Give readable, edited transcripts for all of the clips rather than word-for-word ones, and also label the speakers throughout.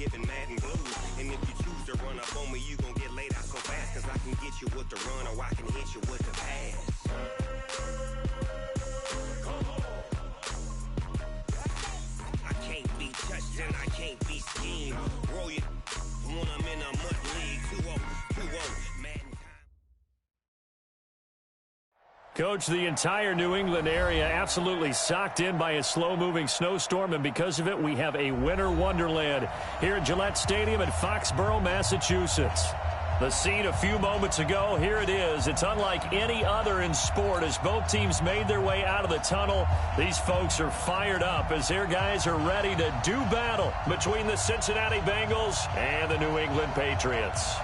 Speaker 1: giving mad and blues. And if you choose to run up on me, you gon' get laid out so fast. Cause I can get you with the run or I can hit you with the pass. I can't be touched and I can't be schemed. Roll you when I'm in a mud league. 2-0, 2-0, Madden.
Speaker 2: Coach, the entire New England area absolutely socked in by a slow-moving snowstorm, and because of it, we have a winter wonderland here at Gillette Stadium in Foxborough, Massachusetts. The scene a few moments ago, here it is. It's unlike any other in sport as both teams made their way out of the tunnel. These folks are fired up as their guys are ready to do battle between the Cincinnati Bengals and the New England Patriots.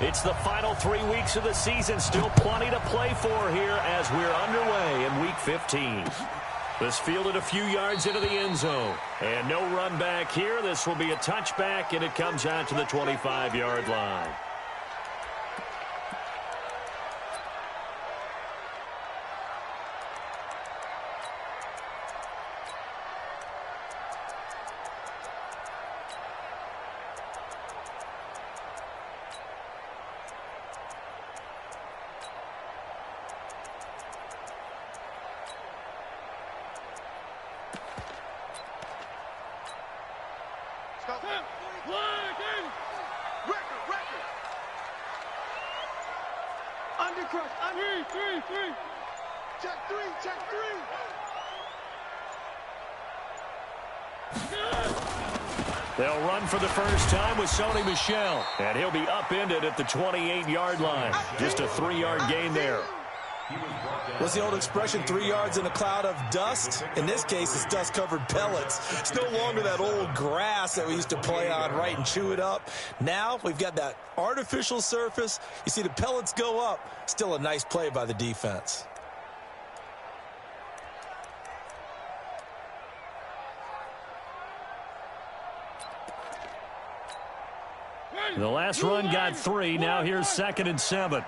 Speaker 2: It's the final 3 weeks of the season. Still plenty to play for here as we're underway in Week 15. This fielded a few yards into the end zone. And no run back here. This will be a touchback, and it comes out to the 25-yard line. They'll run for the first time with Sony Michel, and he'll be upended at the 28-yard line. Just a 3-yard gain there.
Speaker 3: What's the old expression, 3 yards in a cloud of dust? In this case, it's dust-covered pellets. It's no longer that old grass that we used to play on, right, and chew it up. Now we've got that artificial surface. You see the pellets go up. Still a nice play by the defense.
Speaker 2: The last run got 3. Now here's 2nd and 7.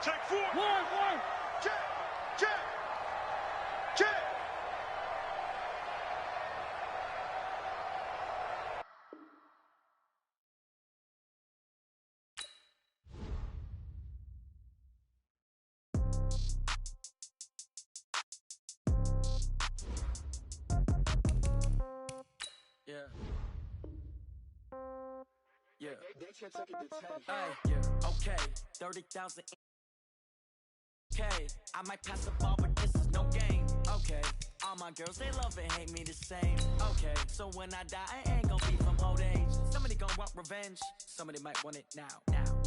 Speaker 4: Okay, 30,000. Okay, I might pass the ball, but this is no game. Okay, all my girls, they love and hate me the same. Okay, so when I die, I ain't gonna be from old age. Somebody gonna want revenge, somebody might want it now.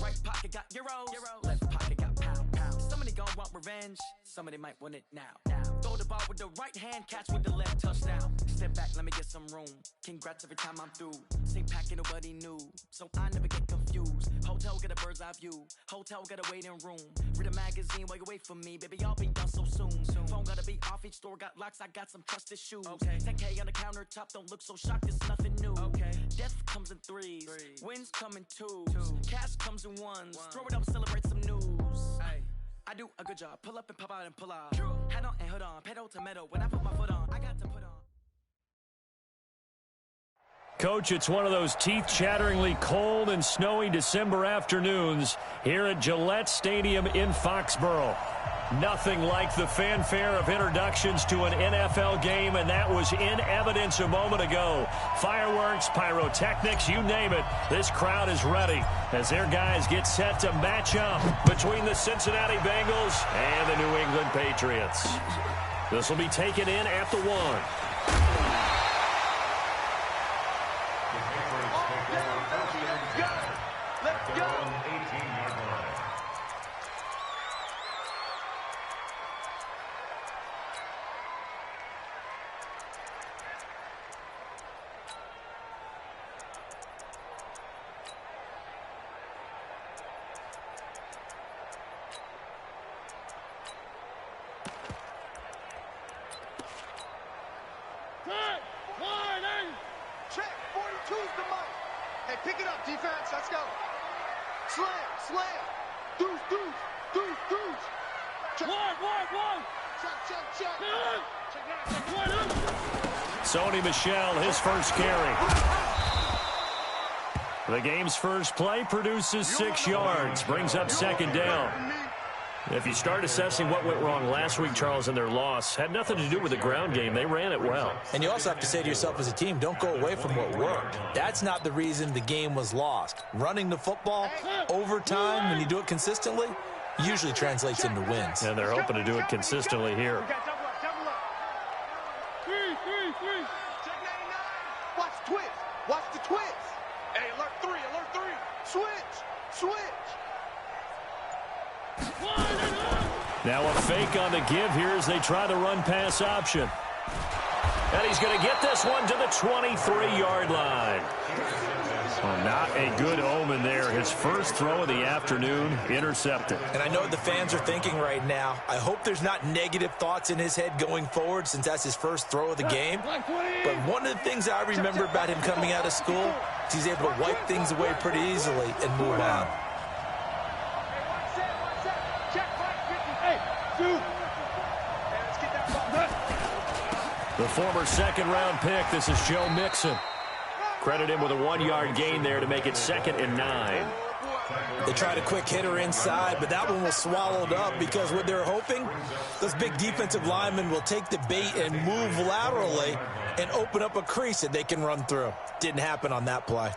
Speaker 4: Right pocket got euros, left pocket got pounds. Somebody gonna want revenge, somebody might want it now. Throw the ball with the right hand, catch with the left, touchdown. Step back, let me get some room. Congrats every time I'm through. Stay packing nobody new, so I never get confused. Hotel get a bird's eye view, hotel got a waiting room. Read a magazine while you wait for me, baby, I'll be done so soon. Phone gotta be off, each store got locks, I got some trusted shoes. 10K on the countertop, don't look so shocked, it's nothing new. Death comes in threes, wins come in twos. Cash comes in ones, throw it up, celebrate some news. I do a good job, pull up and pop out and pull out. Head on and hood on, pedal to metal, when I put my foot on, I got to put on.
Speaker 2: Coach, it's one of those teeth-chatteringly cold and snowy December afternoons here at Gillette Stadium in Foxborough. Nothing like the fanfare of introductions to an NFL game, and that was in evidence a moment ago. Fireworks, pyrotechnics, you name it. This crowd is ready as their guys get set to match up between the Cincinnati Bengals and the New England Patriots. This will be taken in at the 1. Sony Michel, his first carry. The game's first play produces 6 yards, brings up second down. If you start assessing what went wrong last week, Charles, in their loss, had nothing to do with the ground game. They ran it well.
Speaker 3: And you also have to say to yourself as a team, don't go away from what worked. That's not the reason the game was lost. Running the football over time, when you do it consistently, usually translates into wins.
Speaker 2: And they're hoping to do it consistently here.
Speaker 5: Three. Check 99. Watch the twist. Watch the twist. Hey, alert three. Switch.
Speaker 2: Now a fake on the give here as they try the run-pass option. And he's going to get this one to the 23-yard line. Oh, not a good omen there. His first throw of the afternoon intercepted.
Speaker 3: And I know what the fans are thinking right now. I hope there's not negative thoughts in his head going forward since that's his first throw of the game. But one of the things I remember about him coming out of school is he's able to wipe things away pretty easily and move on.
Speaker 2: The former second-round pick, this is Joe Mixon. Credit him with a 1-yard gain there to make it 2nd and 9.
Speaker 3: They tried a quick hitter inside, but that one was swallowed up because what they're hoping, those big defensive linemen will take the bait and move laterally and open up a crease that they can run through. Didn't happen on that play.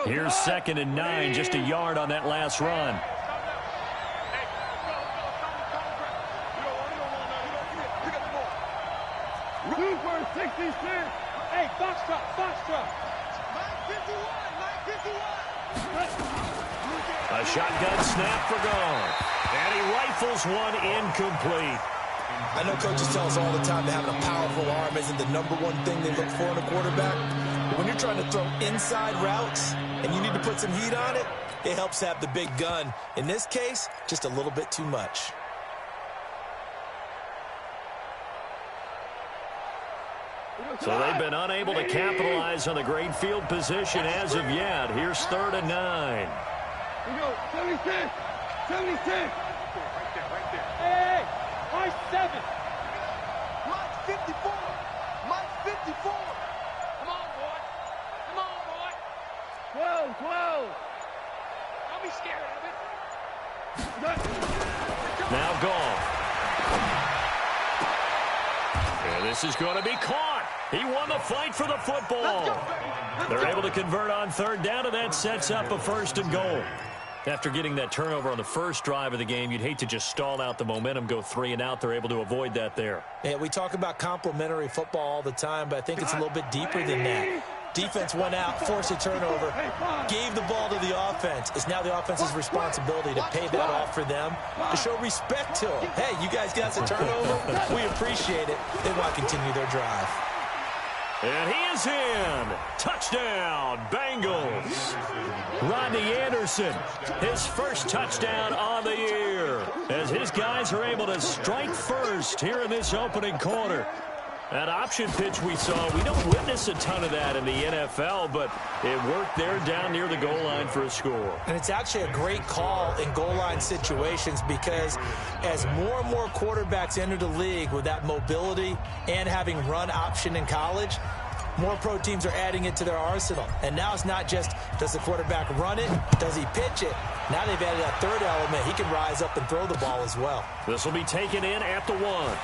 Speaker 2: Here's 2nd and 9, just a yard on that last run.
Speaker 5: Hey, box truck.
Speaker 2: A shotgun snap for gone. And he rifles one incomplete.
Speaker 3: I know coaches tell us all the time that having a powerful arm isn't the #1 thing they look for in a quarterback. But when you're trying to throw inside routes and you need to put some heat on it, it helps have the big gun. In this case, just a little bit too much.
Speaker 2: So they've been unable to capitalize on the great field position as of yet. Here's 3rd and 9.
Speaker 5: We go, 76. Right there. Hey, mine's 7. Mine's 54. Come on, boy. 12. Don't be scared of it.
Speaker 2: Now gone. And this is going to be caught. He won the fight for the football. They're able to convert on 3rd down, and that sets up a 1st and goal. After getting that turnover on the first drive of the game, you'd hate to just stall out the momentum, go 3 and out. They're able to avoid that there.
Speaker 3: Yeah, we talk about complementary football all the time, but I think it's a little bit deeper than that. Defense went out, forced a turnover, gave the ball to the offense. It's now the offense's responsibility to pay that off for them, to show respect to them. Hey, you guys got the turnover. We appreciate it. They want to continue their drive.
Speaker 2: And he is in. Touchdown, Bengals. Rodney Anderson, his first touchdown on the year, as his guys are able to strike first here in this opening quarter. That option pitch we saw, we don't witness a ton of that in the NFL, but it worked there down near the goal line for a score.
Speaker 3: And it's actually a great call in goal line situations because as more and more quarterbacks enter the league with that mobility and having run option in college, more pro teams are adding it to their arsenal. And now it's not just, does the quarterback run it? Does he pitch it? Now they've added that third element. He can rise up and throw the ball as well.
Speaker 2: This will be taken in at the 1.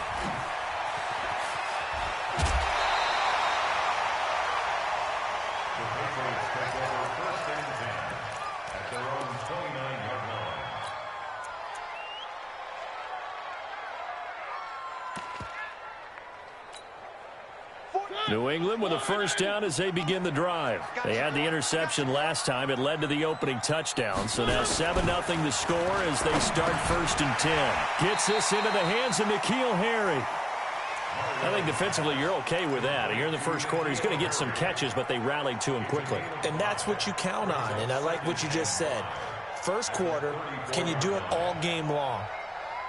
Speaker 2: New England with a first down as they begin the drive. They had the interception last time. It led to the opening touchdown. So now 7-0 the score as they start 1st and 10. Gets this into the hands of N'Keal Harry. I think defensively you're okay with that. Here in the first quarter, he's going to get some catches, but they rallied to him quickly.
Speaker 3: And that's what you count on, and I like what you just said. First quarter, can you do it all game long?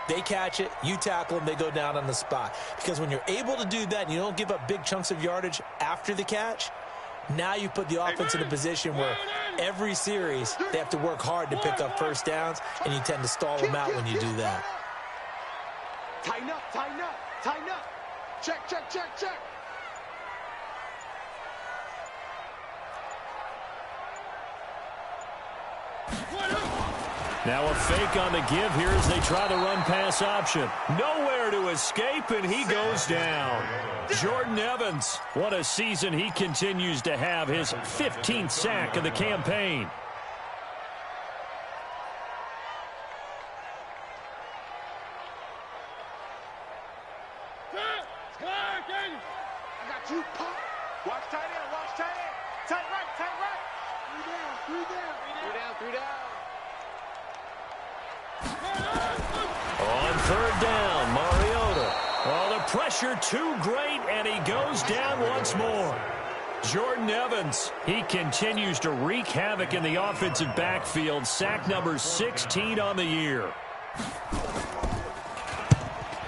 Speaker 3: They catch it, you tackle them, they go down on the spot. Because when you're able to do that and you don't give up big chunks of yardage after the catch, Now you put the offense in a position where every series they have to work hard to pick up first downs, and you tend to stall them out when you do that.
Speaker 5: Tighten up, tighten up, tighten up. Check, check, check, check.
Speaker 2: Now a fake on the give here as they try the run-pass option. Nowhere to escape, and he goes down. Jordan Evans, what a season he continues to have, his 15th sack of the campaign.
Speaker 5: I got you, Pop. Watch tight end, watch tight end. Tight right, tight right. Three down, three down. Three down, three down.
Speaker 2: On third down, Mariota. Oh, the pressure too great, and he goes down once more. Jordan Evans, he continues to wreak havoc in the offensive backfield. Sack number 16 on the year.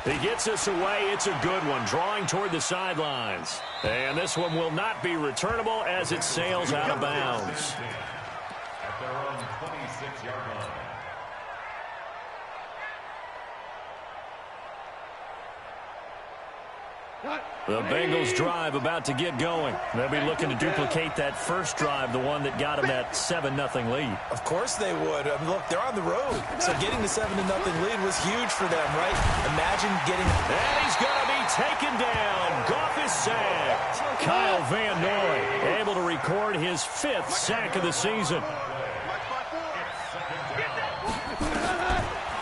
Speaker 2: He gets us away. It's a good one, drawing toward the sidelines. And this one will not be returnable as it sails out of bounds.
Speaker 6: At their own 26-yard line.
Speaker 2: The Bengals drive about to get going. They'll be looking to duplicate that first drive, the one that got them that 7-0 lead.
Speaker 3: Of course they would. I mean, look, they're on the road. So getting the 7-0 lead was huge for them, right? Imagine getting...
Speaker 2: And he's going to be taken down. Goff is sacked. Kyle Van Noy able to record his 5th sack of the season.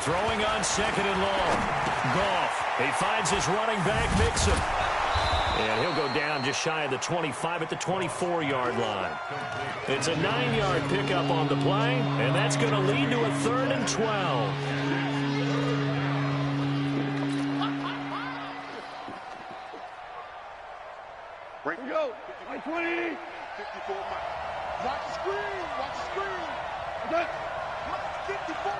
Speaker 2: Throwing on 2nd and long. Goff, he finds his running back Mixon. And he'll go down just shy of the 25 at the 24-yard line. It's a 9-yard pickup on the play, and that's going to lead to a 3rd and 12.
Speaker 5: Break we go. Mike 20. 54 Mike. Watch the screen. Watch the screen. Okay. Mike 54.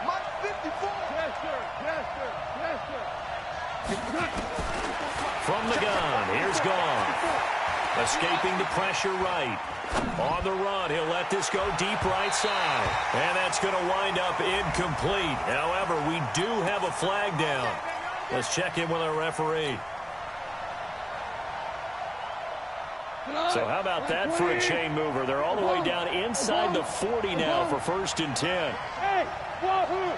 Speaker 5: Mike 54. Yes, sir. Yes, sir. Yes, sir.
Speaker 2: From the gun, here's Goff. Escaping the pressure right. On the run, he'll let this go deep right side. And that's going to wind up incomplete. However, we do have a flag down. Let's check in with our referee. So how about that for a chain mover? They're all the way down inside the 40 now for 1st and 10.
Speaker 5: Hey, wahoo!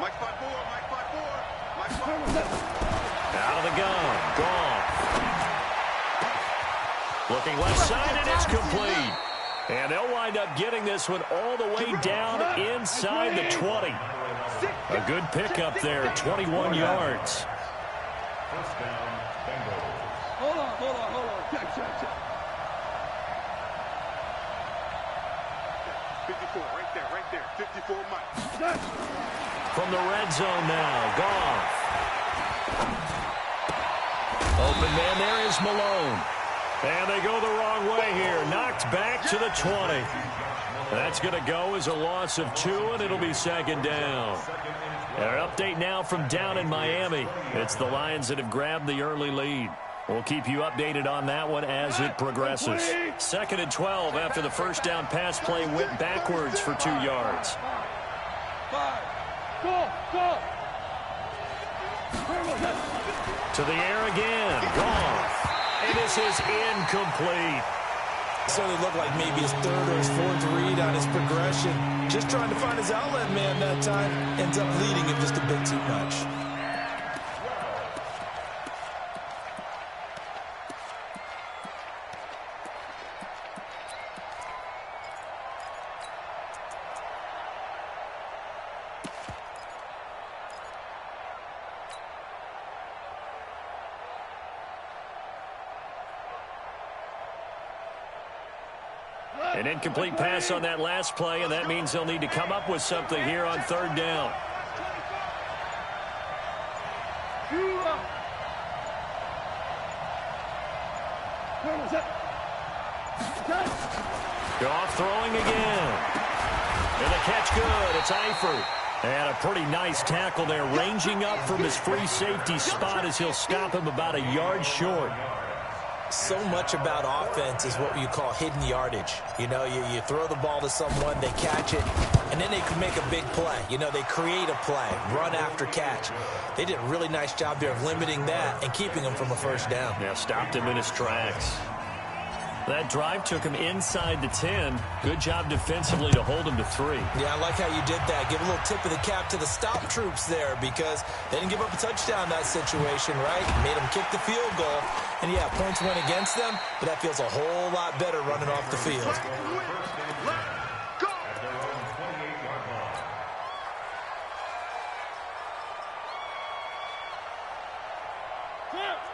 Speaker 5: Mike 5-4, Mike 5-4, Mike 5-4.
Speaker 2: Out of the gun, Goff. Looking left side, and it's complete. And they'll wind up getting this one all the way down inside the 20. A good pickup there, 21 yards.
Speaker 6: First down, Bengals.
Speaker 5: Hold on. Check. 54, right there. 54 Mike.
Speaker 2: From the red zone now, Goff. Open man there is Malone. And they go the wrong way here. Knocked back to the 20. That's going to go as a loss of 2, and it'll be 2nd down. Our update now from down in Miami. It's the Lions that have grabbed the early lead. We'll keep you updated on that one as it progresses. 2nd and 12 after the first down pass play went backwards for 2 yards.
Speaker 5: Go!
Speaker 2: To the air again. Goff. And this is incomplete.
Speaker 3: So it looked like maybe his 3rd or his 4th read on his progression. Just trying to find his outlet man that time. Ends up leading him just a bit too much.
Speaker 2: An incomplete pass on that last play, and that means they'll need to come up with something here on 3rd down. Goff throwing again. And the catch good. It's Eifert. And a pretty nice tackle there, ranging up from his free safety spot as he'll stop him about a yard short.
Speaker 3: So much about offense is what you call hidden yardage. You know, you throw the ball to someone, they catch it, and then they can make a big play. You know, they create a play, run after catch. They did a really nice job there of limiting that and keeping him from a first down.
Speaker 2: Yeah, stopped him in his tracks. That drive took him inside the 10. Good job defensively to hold him to 3.
Speaker 3: Yeah, I like how you did that. Give a little tip of the cap to the stop troops there because they didn't give up a touchdown in that situation, right? Made them kick the field goal. And, yeah, points went against them, but that feels a whole lot better running off the field.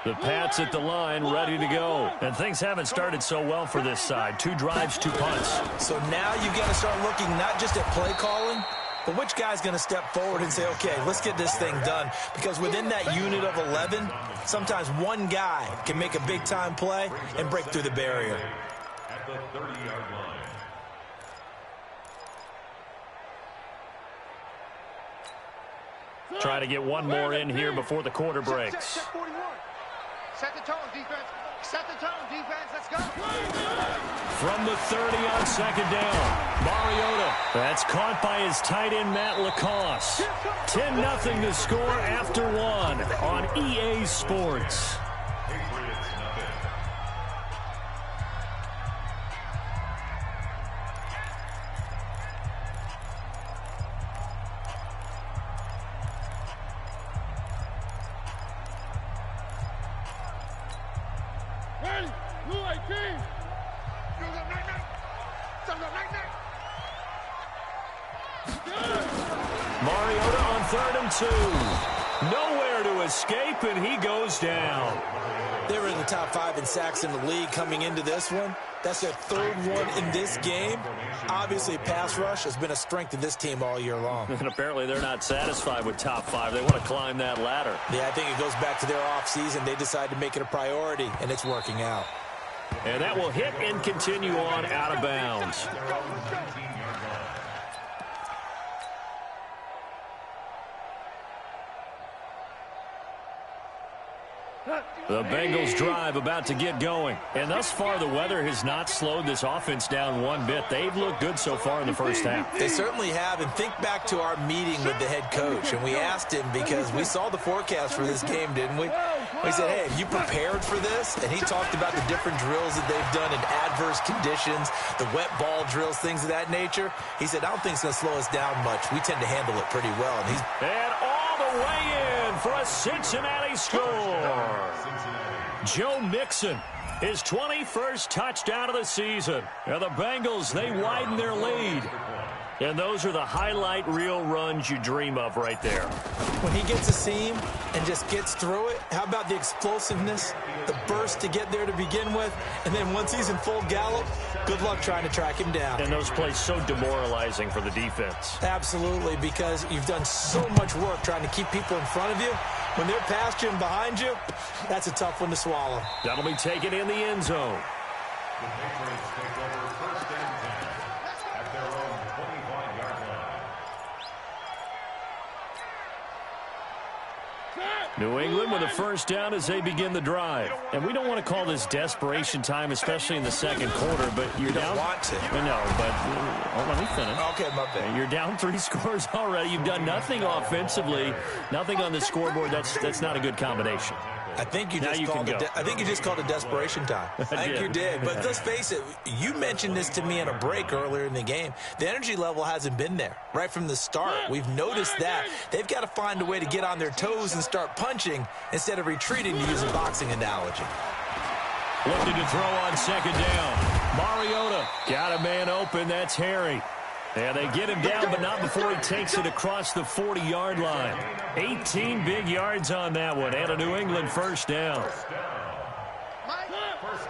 Speaker 2: The Pats at the line, ready to go. And things haven't started so well for this side. 2 drives, 2 punts.
Speaker 3: So now you've got to start looking not just at play calling, but which guy's going to step forward and say, okay, let's get this thing done. Because within that unit of 11, sometimes one guy can make a big-time play and break through the barrier.
Speaker 6: At the 30-yard line.
Speaker 2: Try to get one more in here before the quarter breaks.
Speaker 5: Set 41. Set the tone, defense. Set the tone, defense. Let's go.
Speaker 2: From the 30 on second down, Mariota. That's caught by his tight end, Matt Lacoste. 10-0 to score after 1 on EA Sports.
Speaker 6: Patriots nothing.
Speaker 5: Ready? Blue 18.
Speaker 2: Mariota on 3rd and 2. Nowhere to escape, and he goes down.
Speaker 3: They were in the top 5 in sacks in the league coming into this one. That's their 3rd one in this game. Obviously, pass rush has been a strength of this team all year long.
Speaker 2: And apparently they're not satisfied with top 5. They want to climb that ladder.
Speaker 3: Yeah, I think it goes back to their offseason. They decided to make it a priority, and it's working out.
Speaker 2: And that will hit and continue on out of bounds. The Bengals drive about to get going. And thus far, the weather has not slowed this offense down one bit. They've looked good so far in the first half.
Speaker 3: They certainly have. And think back to our meeting with the head coach. And we asked him because we saw the forecast for this game, didn't we? We said, hey, have you prepared for this? And he talked about the different drills that they've done in adverse conditions, the wet ball drills, things of that nature. He said, I don't think it's going to slow us down much. We tend to handle it pretty well.
Speaker 2: And all the way in for a Cincinnati score. Joe Mixon, his 21st touchdown of the season. And the Bengals, they widen their lead. And those are the highlight reel runs you dream of right there.
Speaker 3: When he gets a seam and just gets through it, how about the explosiveness, the burst to get there to begin with, and then once he's in full gallop, good luck trying to track him down.
Speaker 2: And those plays so demoralizing for the defense.
Speaker 3: Absolutely, because you've done so much work trying to keep people in front of you. When they're past you and behind you, that's a tough one to swallow.
Speaker 2: That'll be taken in the end zone.
Speaker 6: The Patriots take over 1st and 10 at their own 25-yard line.
Speaker 2: New England with a first down as they begin the drive. And we don't want to call this desperation time, especially in the second quarter, but you're down.
Speaker 3: You don't want to.
Speaker 2: No, but let me finish.
Speaker 3: Okay, my bad.
Speaker 2: You're down 3 scores already. You've done nothing offensively, nothing on the scoreboard. That's not a good combination.
Speaker 3: I think you just called it desperation time. I think you did. But let's face it, you mentioned this to me in a break earlier in the game. The energy level hasn't been there right from the start. We've noticed that. They've got to find a way to get on their toes and start punching instead of retreating, to use a boxing analogy.
Speaker 2: Looking to throw on second down. Mariota got a man open. That's Harry. And they get him down, but not before he takes it across the 40-yard line. 18 big yards on that one, and a New England first down.
Speaker 6: First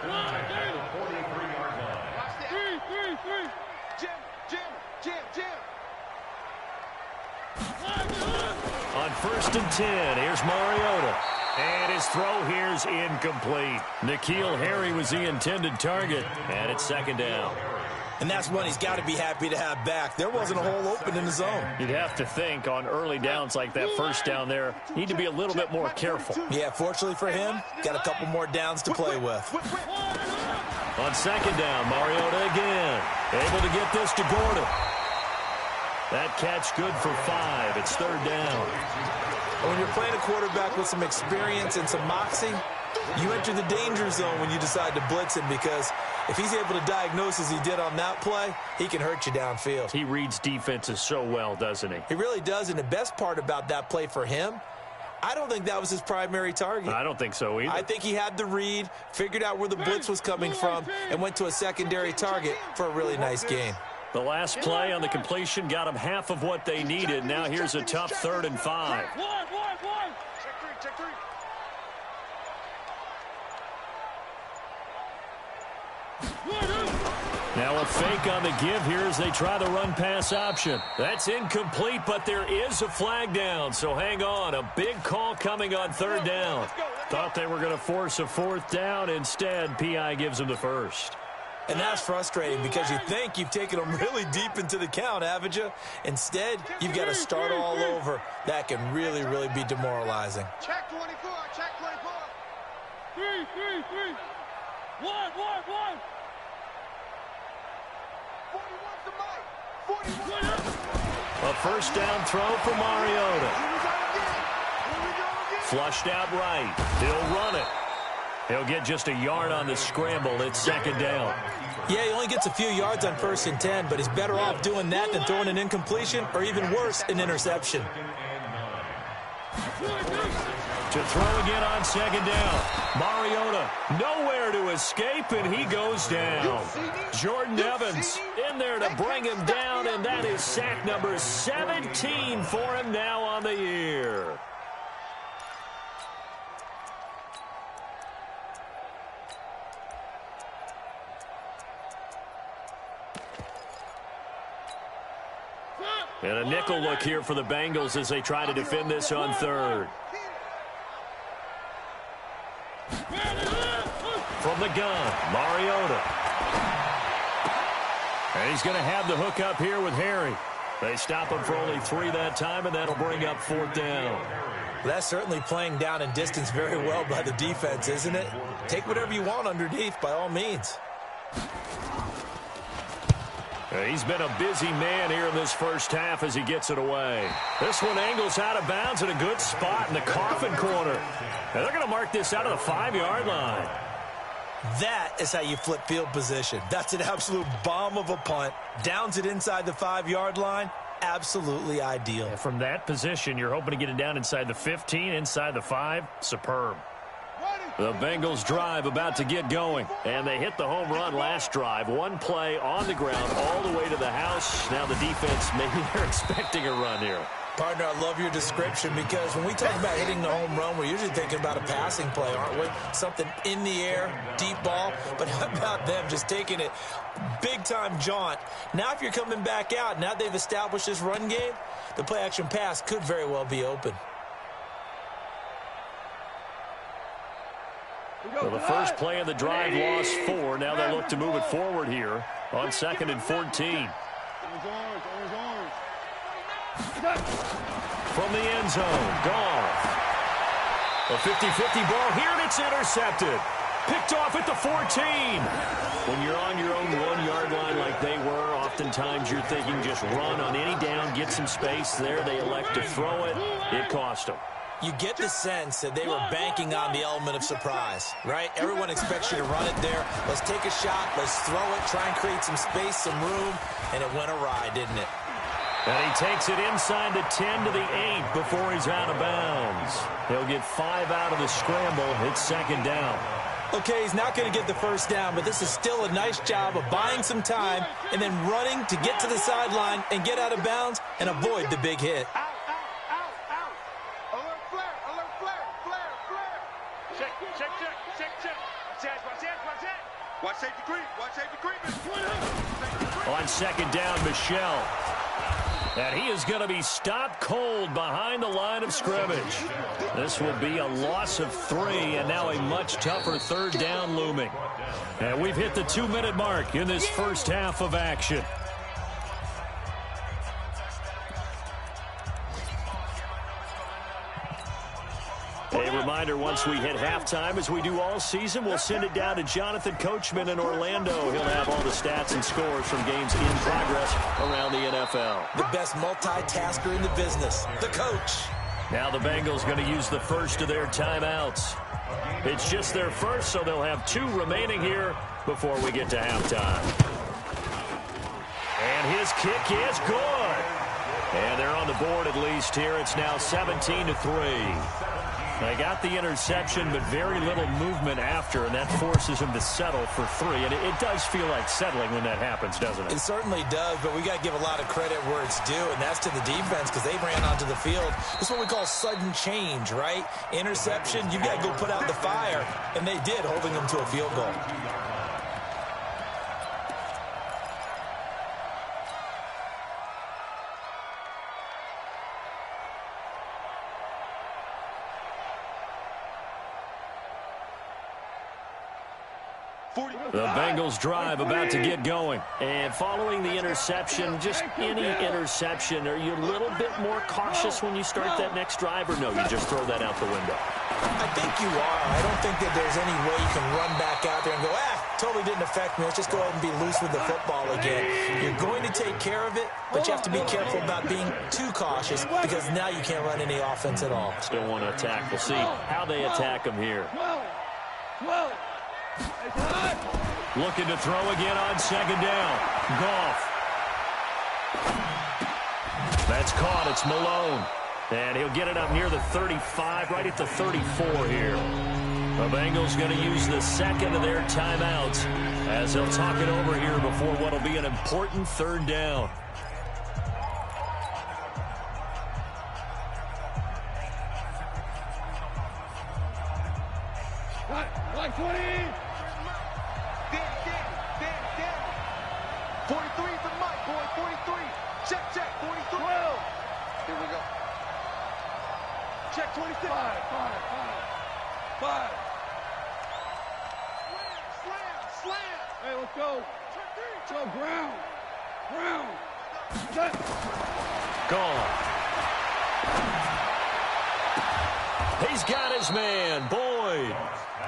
Speaker 6: down at the 43-yard line.
Speaker 5: Jim.
Speaker 2: On 1st and 10, here's Mariota. And his throw here's incomplete. N'Keal Harry was the intended target, and it's second down.
Speaker 3: And that's one he's got to be happy to have back. There wasn't a hole open in the zone.
Speaker 2: You'd have to think on early downs like that first down there, need to be a little bit more careful.
Speaker 3: Yeah, fortunately for him, got a couple more downs to play with.
Speaker 2: On second down, Mariota again. Able to get this to Gordon. That catch good for 5. It's third down.
Speaker 3: When you're playing a quarterback with some experience and some moxie, you enter the danger zone when you decide to blitz him, because if he's able to diagnose as he did on that play, he can hurt you downfield.
Speaker 2: He reads defenses so well, doesn't he?
Speaker 3: He really does, and the best part about that play for him, I don't think that was his primary target.
Speaker 2: I don't think so either.
Speaker 3: I think he had the read, figured out where the blitz was coming from, and went to a secondary target for a really nice gain.
Speaker 2: The last play on the completion got them half of what they needed. Now here's a tough 3rd and 5.
Speaker 5: Check three.
Speaker 2: Now a fake on the give here as they try the run-pass option. That's incomplete, but there is a flag down, so hang on. A big call coming on 3rd down. Thought they were going to force a 4th down. Instead, P.I. gives them the first.
Speaker 3: And that's frustrating because you think you've taken them really deep into the count, haven't you? Instead, you've got to start all over. That can really, really be demoralizing.
Speaker 5: Check 24. Check 24.
Speaker 7: 3. 1.
Speaker 5: 41's the mic. 41.
Speaker 2: A first down throw for Mariota. Flushed out right. He'll run it. He'll get just a yard on the scramble. It's second down.
Speaker 3: Yeah, he only gets a few yards on 1st and 10, but he's better off doing that than throwing an incompletion, or even worse, an interception.
Speaker 2: To throw again on second down. Mariota nowhere to escape, and he goes down. Jordan Evans in there to bring him down, and that is sack number 17 for him now on the year. And a nickel look here for the Bengals as they try to defend this on 3rd. From the gun, Mariota. And he's going to have the hook up here with Harry. They stop him for only 3 that time, and that'll bring up 4th down.
Speaker 3: That's certainly playing down and distance very well by the defense, isn't it? Take whatever you want underneath, by all means.
Speaker 2: He's been a busy man here in this first half as he gets it away. This one angles out of bounds in a good spot in the coffin corner. And they're going to mark this out of the 5-yard line.
Speaker 3: That is how you flip field position. That's an absolute bomb of a punt. Downs it inside the 5-yard line. Absolutely ideal.
Speaker 2: And from that position, you're hoping to get it down inside the 15, inside the 5. Superb. The Bengals drive about to get going, and they hit the home run last drive. One play on the ground all the way to the house. Now the defense, maybe they're expecting a run here.
Speaker 3: Partner, I love your description, because when we talk about hitting the home run, we're usually thinking about a passing play, aren't we? Something in the air, deep ball. But how about them just taking it big-time jaunt? Now if you're coming back out, now they've established this run game, the play-action pass could very well be open.
Speaker 2: Well, the first play of the drive lost 4. Now they look to move it forward here on 2nd and 14. From the end zone, Goff. A 50-50 ball here, and it's intercepted. Picked off at the 14. When you're on your own 1-yard line like they were, oftentimes you're thinking just run on any down, get some space there. They elect to throw it. It cost them.
Speaker 3: You get the sense that they were banking on the element of surprise, right? Everyone expects you to run it there. Let's take a shot. Let's throw it. Try and create some space, some room. And it went awry, didn't it?
Speaker 2: And he takes it inside the 10 to the 8 before he's out of bounds. He'll get 5 out of the scramble. It's second down.
Speaker 3: Okay, he's not going to get the first down, but this is still a nice job of buying some time and then running to get to the sideline and get out of bounds and avoid the big hit.
Speaker 5: Watch safety creep. Watch safety creep.
Speaker 2: On second down, Michelle. And he is going to be stopped cold behind the line of scrimmage. This will be a loss of 3, and now a much tougher third down looming. And we've hit the 2-minute mark in this first half of action. A reminder, once we hit halftime, as we do all season, we'll send it down to Jonathan Coachman in Orlando. He'll have all the stats and scores from games in progress around the NFL.
Speaker 3: The best multitasker in the business, the coach.
Speaker 2: Now the Bengals going to use the first of their timeouts. It's just their first, so they'll have 2 remaining here before we get to halftime. And his kick is good. And they're on the board at least here. It's now 17-3. They got the interception, but very little movement after, and that forces him to settle for 3. And it does feel like settling when that happens, doesn't it?
Speaker 3: It certainly does, but we got to give a lot of credit where it's due, and that's to the defense because they ran onto the field. This is what we call sudden change, right? Interception, you've got to go put out the fire, and they did, holding them to a field goal.
Speaker 2: The Bengals drive about to get going. And following the interception, just any interception, are you a little bit more cautious when you start that next drive, or no, you just throw that out the window?
Speaker 3: I think you are. I don't think that there's any way you can run back out there and go, totally didn't affect me. Let's just go ahead and be loose with the football again. You're going to take care of it, but you have to be careful about being too cautious because now you can't run any offense at all.
Speaker 2: Still want to attack. We'll see how they attack him here. Looking to throw again on second down. Goff. That's caught. It's Malone. And he'll get it up near the 35, right at the 34 here. The Bengals going to use the second of their timeouts as they'll talk it over here before what will be an important third down.
Speaker 7: Like 20.
Speaker 5: 43 for Mike, boy, 43. Check, 43. 12. Here we go. Check 26. 5. Slam.
Speaker 7: Hey, let's go. Go, ground. Set.
Speaker 2: Gone. He's got his man, Boyd.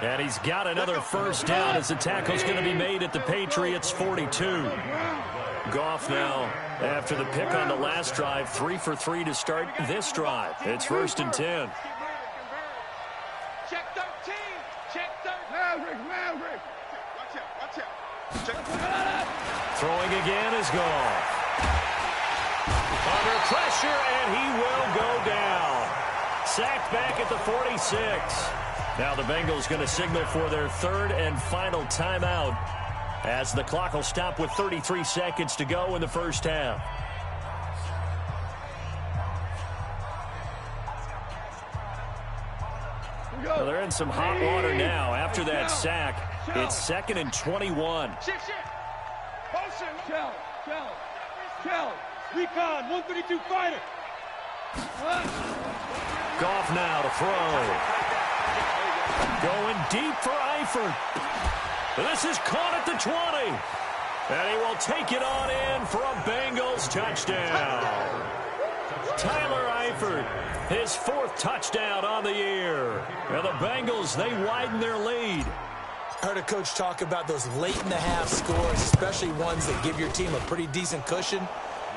Speaker 2: And he's got another first down as the tackle's going to be made at the Patriots' 42. Goff now, after the pick on the last drive, 3 for 3 to start this drive. It's 1st and 10.
Speaker 5: Check 13.
Speaker 7: Maverick.
Speaker 5: Watch out. Check.
Speaker 2: Throwing again is Goff. Under pressure, and he will go down. Sacked back at the 46. Now the Bengals going to signal for their third and final timeout as the clock will stop with 33 seconds to go in the first half. Well, they're in some hot water now. After that sack, it's 2nd and 21.
Speaker 7: Shell. Recon, 132 fighter.
Speaker 2: Goff now to throw. Going deep for Eifert. This is caught at the 20. And he will take it on in for a Bengals touchdown. Tyler Eifert, his 4th touchdown on the year. And the Bengals, they widen their lead.
Speaker 3: I heard a coach talk about those late-in-the-half scores, especially ones that give your team a pretty decent cushion.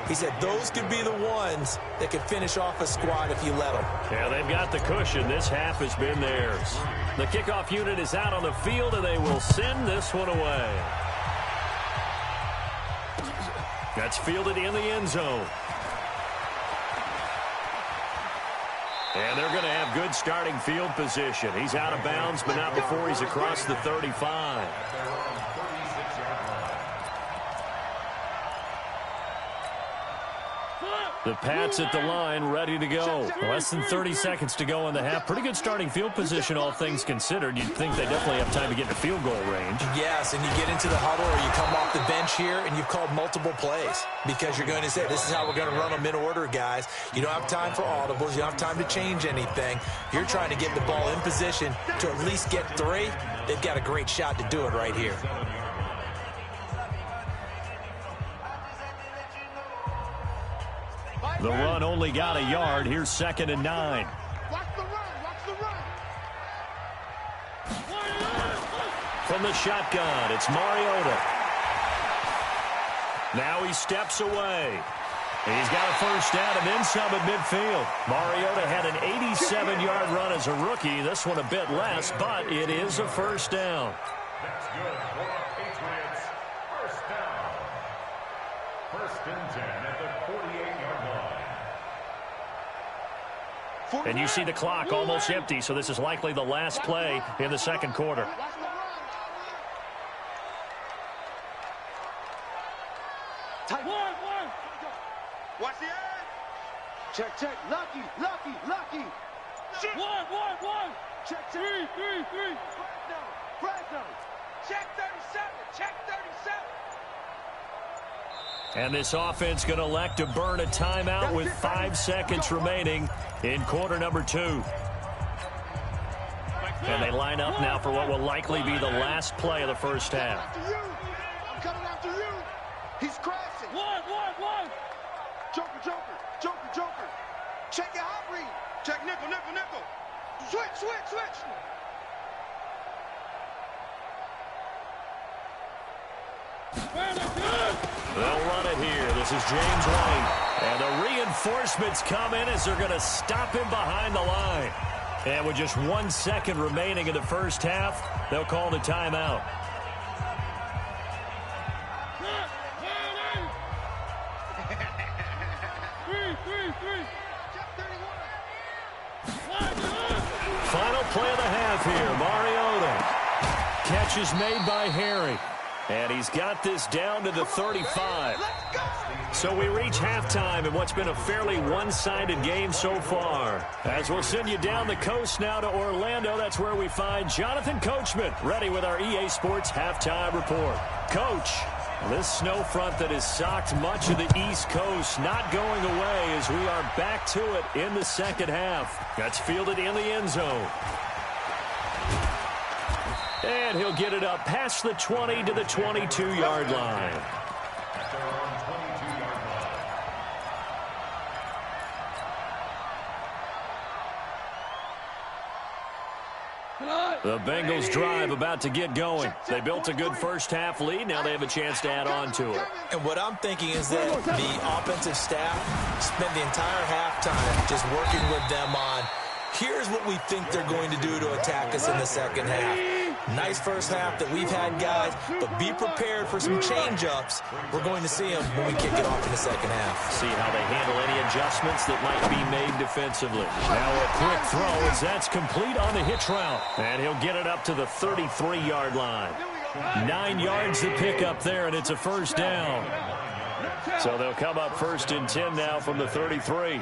Speaker 3: He said those could be the ones that could finish off a squad if you let them.
Speaker 2: Yeah, they've got the cushion. This half has been theirs. The kickoff unit is out on the field, and they will send this one away. That's fielded in the end zone. And they're going to have good starting field position. He's out of bounds, but not before he's across the 35. The Pats at the line, ready to go. Less than 30 seconds to go in the half. Pretty good starting field position, all things considered. You'd think they definitely have time to get in field goal range.
Speaker 3: Yes, and you get into the huddle or you come off the bench here and you've called multiple plays because you're going to say, this is how we're going to run them in order, guys. You don't have time for audibles. You don't have time to change anything. You're trying to get the ball in position to at least get 3. They've got a great shot to do it right here.
Speaker 2: The run only got a yard. Here's 2nd and 9.
Speaker 5: Watch the run. Watch the run.
Speaker 2: From the shotgun, it's Mariota. Now he steps away. He's got a first down and then some at midfield. Mariota had an 87-yard run as a rookie. This one a bit less, but it is a first down.
Speaker 6: That's good for our Patriots. First down. 1st and 10 at the 48-yard line.
Speaker 2: And you see the clock almost empty, so this is likely the last play in the second quarter.
Speaker 5: Watch the edge. Check, check. Lucky.
Speaker 7: One.
Speaker 5: Check, check.
Speaker 7: Three.
Speaker 5: Fresno. Check 37. Check 37.
Speaker 2: And this offense going to elect to burn a timeout with 5 seconds remaining in quarter number 2. And they line up now for what will likely be the last play of the first half.
Speaker 5: I'm coming after you. He's crashing.
Speaker 7: One.
Speaker 5: Joker. Check your hot read. Check nickel. Switch.
Speaker 2: They'll run it here. This is James White. And the reinforcements come in as they're going to stop him behind the line. And with just 1 second remaining in the first half, they'll call the timeout. Final play of the half here. Mariota. Catch is made by Harry. And he's got this down to the 35. So we reach halftime in what's been a fairly one-sided game so far. As we'll send you down the coast now to Orlando, that's where we find Jonathan Coachman, ready with our EA Sports Halftime Report. Coach, this snow front that has socked much of the East Coast not going away as we are back to it in the second half. That's fielded in the end zone. And he'll get it up past the 20 to the 22-yard line.
Speaker 6: At their own 22-yard line.
Speaker 2: The Bengals drive about to get going. They built a good first-half lead. Now they have a chance to add on to it.
Speaker 3: And what I'm thinking is that the offensive staff spent the entire halftime just working with them on, here's what we think they're going to do to attack us in the second half. Nice first half that we've had, guys, but be prepared for some change-ups. We're going to see them when we kick it off in the second half.
Speaker 2: See how they handle any adjustments that might be made defensively. Now a quick throw as that's complete on the hitch route. And he'll get it up to the 33-yard line. 9 yards to pick up there, and it's a first down. So they'll come up 1st and 10 now from the 33.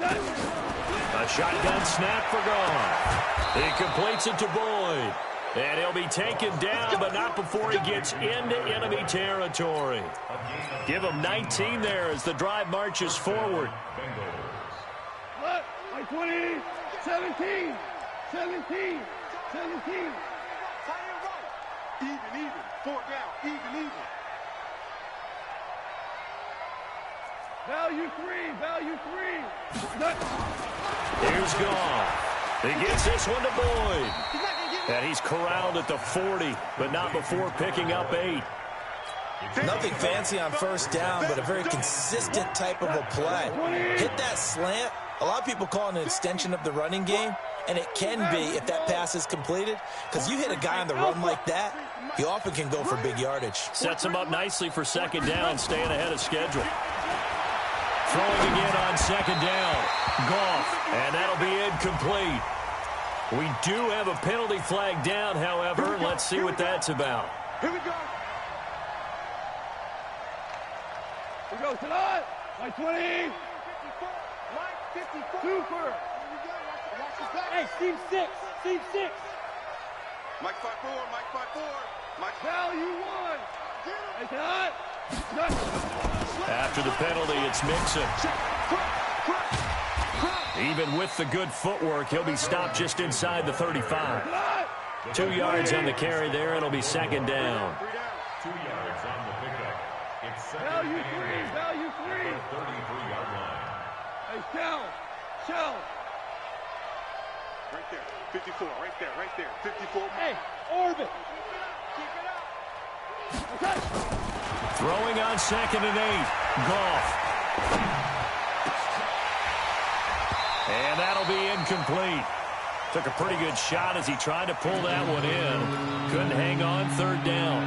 Speaker 2: A shotgun snap for Goff. He completes it to Boyd. And he'll be taken down, but not before he gets into enemy territory. Give him 19 there as the drive marches forward.
Speaker 7: Like 20, 17.
Speaker 5: Even. 4 down. Even.
Speaker 7: Value three.
Speaker 2: Here's Goff. He gets this one to Boyd. And he's corralled at the 40, but not before picking up 8.
Speaker 3: Nothing fancy on first down, but a very consistent type of a play. Hit that slant. A lot of people call it an extension of the running game, and it can be if that pass is completed, because you hit a guy on the run like that, he often can go for big yardage.
Speaker 2: Sets him up nicely for second down, staying ahead of schedule. Throwing again on second down. Goff, and that'll be incomplete. We do have a penalty flag down, however. Let's see what that's about.
Speaker 5: Here we go.
Speaker 7: Tonight. My 20.
Speaker 5: Mike 54.
Speaker 7: Super.
Speaker 5: Watch his back.
Speaker 7: Hey, Steve 6. Steve 6.
Speaker 5: Mike 5-4. Mike 5-4. Mike
Speaker 7: Value 1. It's hot.
Speaker 2: After the penalty, it's Mixon. Even with the good footwork, he'll be stopped just inside the 35. 2 yards on the carry there. It'll be second down.
Speaker 6: 2 yards on the pickup. It's second
Speaker 7: Value
Speaker 6: and
Speaker 7: 3.
Speaker 6: 8.
Speaker 7: Value 3.
Speaker 6: 33-yard line.
Speaker 7: Hey, Shell.
Speaker 5: Right there. 54. Right there. 54.
Speaker 7: Hey, Orbit.
Speaker 5: Keep it up.
Speaker 7: Okay.
Speaker 2: Throwing on second and 8. Goff. And that'll be incomplete. Took a pretty good shot as he tried to pull that one in. Couldn't hang on third down.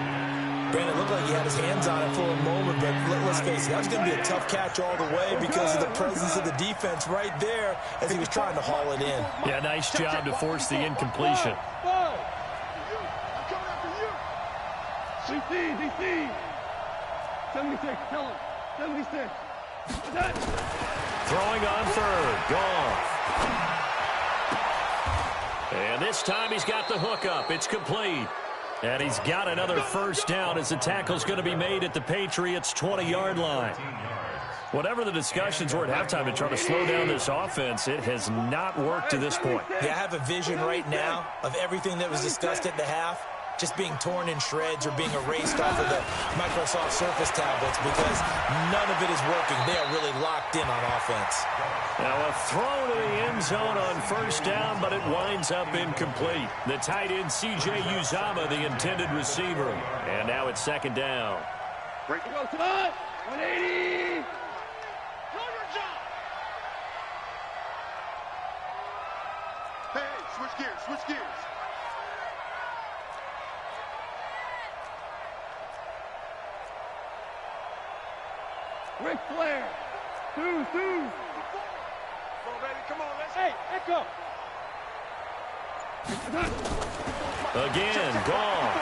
Speaker 3: Brandon, it looked like he had his hands on it for a moment, but let's face it, that was going to be a tough catch all the way because of the presence of the defense right there as he was trying to haul it in.
Speaker 2: Yeah, nice job to force the incompletion.
Speaker 7: Ball.
Speaker 5: I'm coming after you.
Speaker 7: DC. 76. Tell him. 76. That.
Speaker 2: Throwing on third. Goff. And this time he's got the hook up. It's complete. And he's got another first down as the tackle's going to be made at the Patriots' 20-yard line. Whatever the discussions were at halftime to try to slow down this offense, it has not worked to this point.
Speaker 3: Yeah, I have a vision right now of everything that was discussed at the half just being torn in shreds or being erased off of the Microsoft Surface tablets because none of it is working. They are really locked in on offense.
Speaker 2: Now a throw to the end zone on first down, but it winds up incomplete. The tight end, C.J. Uzama, the intended receiver. And now it's second down.
Speaker 5: Break it.
Speaker 7: Go, Todd. 180.
Speaker 5: Hey, switch gears.
Speaker 7: Ric Flair. 2.
Speaker 5: Come on, baby. Come on, let's.
Speaker 7: Hey, Echo.
Speaker 2: Again, Goff.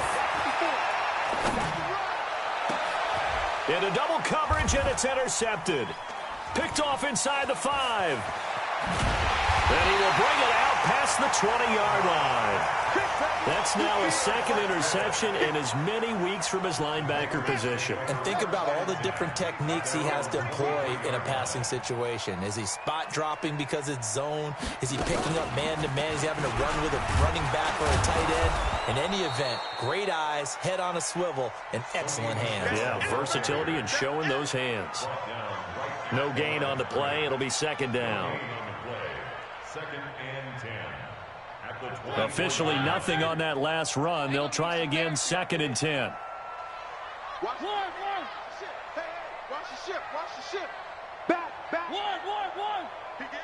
Speaker 2: Into double coverage, and it's intercepted. Picked off inside the 5. And he will bring it out past the 20-yard line. That's now his second interception in as many weeks from his linebacker position.
Speaker 3: And think about all the different techniques he has to employ in a passing situation. Is he spot dropping because it's zone? Is he picking up man-to-man? Is he having to run with a running back or a tight end? In any event, great eyes, head on a swivel, and excellent hands.
Speaker 2: Yeah, versatility and showing those hands. No gain on the play. It'll be second down.
Speaker 6: Second and 10. At the 20.
Speaker 2: Officially nothing on that last run. They'll try again, second and 10.
Speaker 5: Watch the ship. Hey, watch the ship. Back.
Speaker 7: One.
Speaker 5: Begin.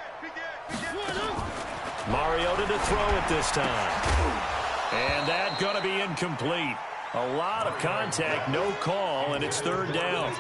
Speaker 2: Mariota to throw it this time. And that going to be incomplete. A lot of contact, no call, and it's third down.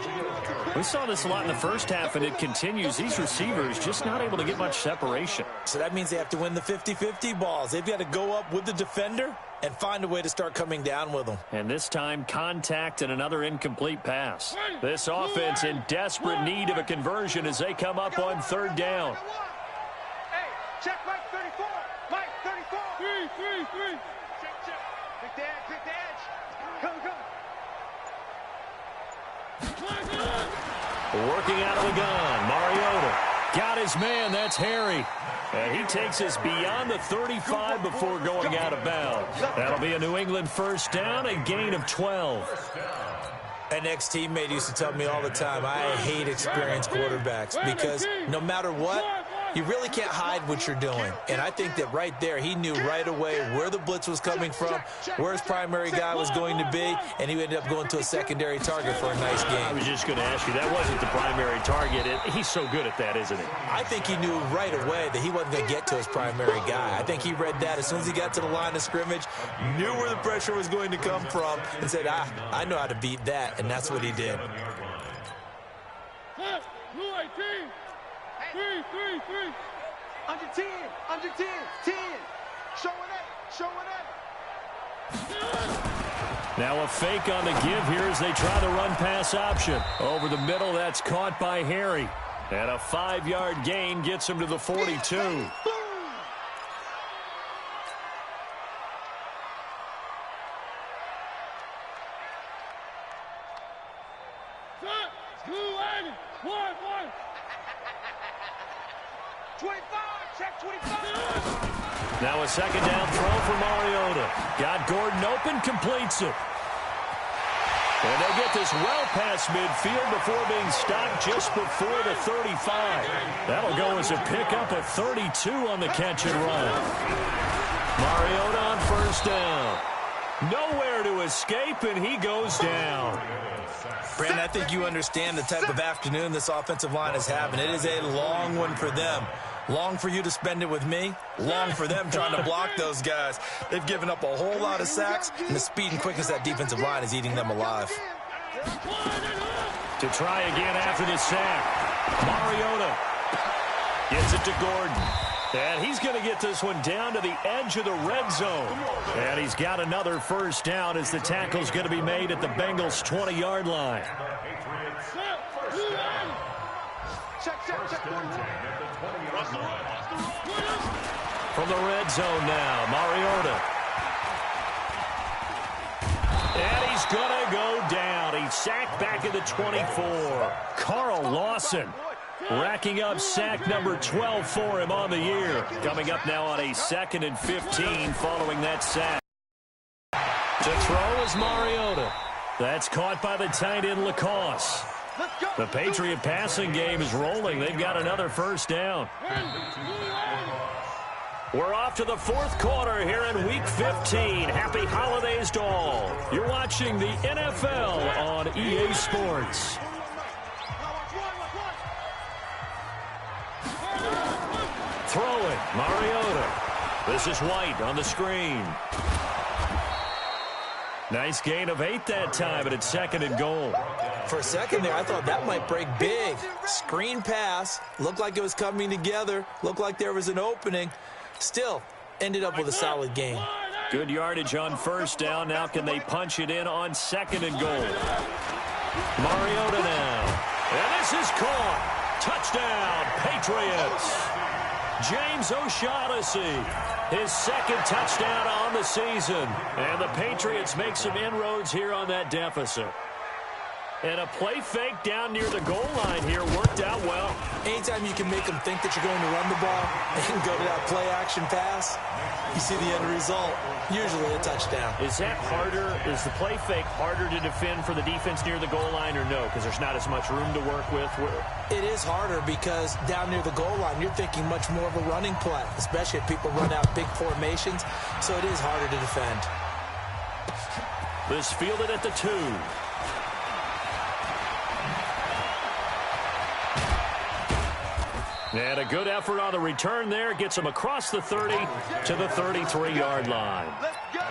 Speaker 2: We saw this a lot in the first half, and it continues. These receivers just not able to get much separation.
Speaker 3: So that means they have to win the 50-50 balls. They've got to go up with the defender and find a way to start coming down with them.
Speaker 2: And this time, contact and another incomplete pass. This offense in desperate need of a conversion as they come up on third down.
Speaker 5: Hey, check Mike 34. Mike 34.
Speaker 7: 3.
Speaker 5: Check. Pick the edge. Come.
Speaker 2: Working out of the gun, Mariota got his man. That's Harry. And he takes us beyond the 35 before going out of bounds. That'll be a New England first down, a gain of 12.
Speaker 3: An ex-teammate used to tell me all the time, I hate experienced quarterbacks because no matter what, you really can't hide what you're doing. And I think that right there, he knew right away where the blitz was coming from, where his primary guy was going to be, and he ended up going to a secondary target for a nice
Speaker 2: I
Speaker 3: game.
Speaker 2: was just going to ask you, that wasn't the primary target. He's so good at that, isn't he?
Speaker 3: I think he knew right away that he wasn't going to get to his primary guy. I think he read that as soon as he got to the line of scrimmage, knew where the pressure was going to come from, and said, I know how to beat that, and that's what he did.
Speaker 7: Blue 18. 3.
Speaker 5: Under 10. 10. Showing it.
Speaker 2: Now a fake on the give here as they try the run-pass option. Over the middle, that's caught by Harry. And a 5-yard gain gets him to the 42. Now a second down throw for Mariota. Got Gordon open, completes it. And they get this well past midfield before being stopped just before the 35. That'll go as a pickup of 32 on the catch and run. Mariota on first down. Nowhere to escape, and he goes down.
Speaker 3: Brandon, I think you understand the type of afternoon this offensive line is having. It is a long one for them. Long for you to spend it with me. Long for them trying to block those guys. They've given up a whole lot of sacks, and the speed and quickness of that defensive line is eating them alive.
Speaker 2: To try again after the sack. Mariota gets it to Gordon. And he's going to get this one down to the edge of the red zone. And he's got another first down as the tackle's going to be made at the Bengals' 20-yard line. From the red zone now, Mariota. And he's going to go down. He's sacked back at the 24. Carl Lawson racking up sack number 12 for him on the year. Coming up now on a 2nd and 15 following that sack. To throw is Mariota. That's caught by the tight end Lacoste. The Patriot passing game is rolling. They've got another first down. We're off to the fourth quarter here in Week 15. Happy holidays to all. You're watching the NFL on EA Sports. Throwing, Mariota. This is White on the screen. Nice gain of 8 that time, but it's 2nd and goal.
Speaker 3: For a second there, I thought that might break big. Screen pass. Looked like it was coming together. Looked like there was an opening. Still, ended up with a solid gain.
Speaker 2: Good yardage on first down. Now can they punch it in on 2nd and goal? Mariota now. And this is caught. Touchdown, Patriots. James O'Shaughnessy, his 2nd touchdown on the season. And the Patriots make some inroads here on that deficit. And a play fake down near the goal line here worked out well.
Speaker 3: Anytime you can make them think that you're going to run the ball and go to that play-action pass, you see the end result, usually a touchdown.
Speaker 2: Is that harder? Is the play fake harder to defend for the defense near the goal line or no? Because there's not as much room to work with?
Speaker 3: It is harder because down near the goal line, you're thinking much more of a running play, especially if people run out big formations. So it is harder to defend.
Speaker 2: This fielded at the 2. And a good effort on the return there. Gets him across the 30 to the 33-yard line.
Speaker 5: Let's go.